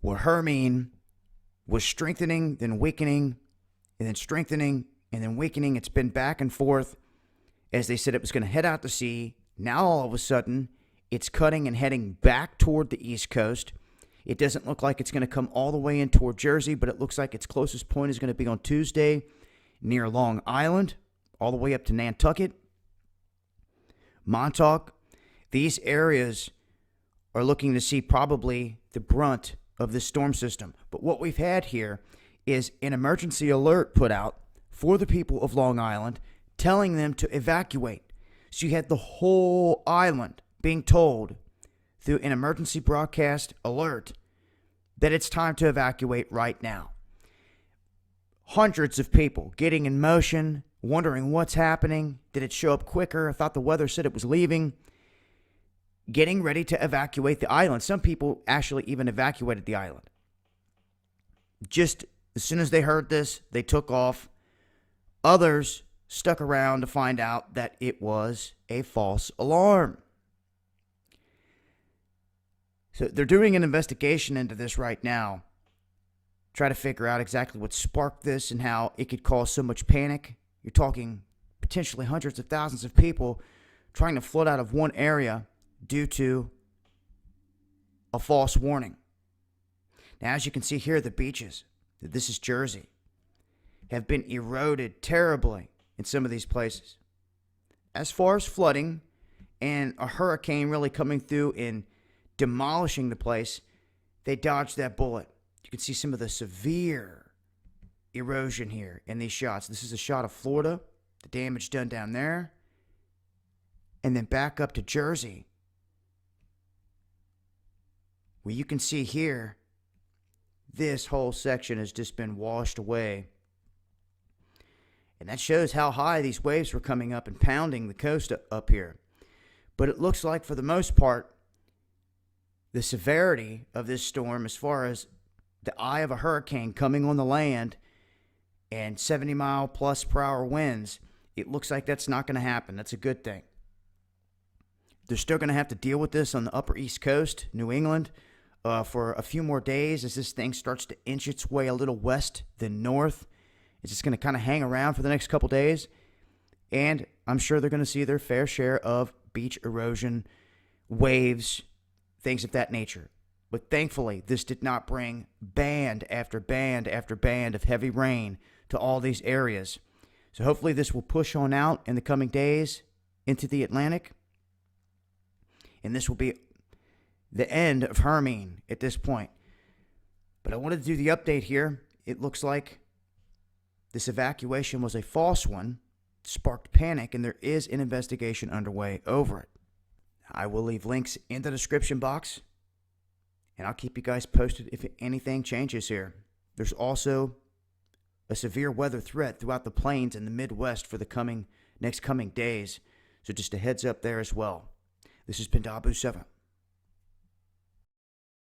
where Hermine was strengthening, then weakening, and then strengthening, and then weakening. It's been back and forth as they said it was going to head out to sea. Now all of a sudden, it's cutting and heading back toward the East Coast. It doesn't look like it's going to come all the way in toward Jersey, but it looks like its closest point is going to be on Tuesday near Long Island, all the way up to Nantucket, Montauk. These areas are looking to see probably the brunt of this storm system. But what we've had here is an emergency alert put out for the people of Long Island, telling them to evacuate. So you had the whole island being told through an emergency broadcast alert that it's time to evacuate right now. Hundreds of people getting in motion, wondering what's happening. Did it show up quicker? I thought the weather said it was leaving. Getting ready to evacuate the island. Some people actually even evacuated the island. Just as soon as they heard this, they took off. Others stuck around to find out that it was a false alarm. So they're doing an investigation into this right now. Try to figure out exactly what sparked this and how it could cause so much panic. You're talking potentially hundreds of thousands of people trying to flood out of one area due to a false warning. Now, as you can see here, the beaches, this is Jersey, have been eroded terribly in some of these places. As far as flooding and a hurricane really coming through and demolishing the place, they dodged that bullet. You can see some of the severe erosion here in these shots. This is a shot of Florida, the damage done down there, and then back up to Jersey, where you can see here, this whole section has just been washed away. And that shows how high these waves were coming up and pounding the coast up here. But it looks like, for the most part, the severity of this storm, as far as the eye of a hurricane coming on the land and 70-mile-plus-per-hour winds, it looks like that's not going to happen. That's a good thing. They're still going to have to deal with this on the upper East Coast, New England, for a few more days as this thing starts to inch its way a little west than north. It's just going to kind of hang around for the next couple days. And I'm sure they're going to see their fair share of beach erosion, waves, things of that nature. But thankfully, this did not bring band after band after band of heavy rain to all these areas. So hopefully this will push on out in the coming days into the Atlantic. And this will be the end of Hermine at this point. But I wanted to do the update here. It looks like this evacuation was a false one, sparked panic, and there is an investigation underway over it. I will leave links in the description box, and I'll keep you guys posted if anything changes here. There's also a severe weather threat throughout the plains and the Midwest for the next coming days, so just a heads up there as well. This has been ToBeFree.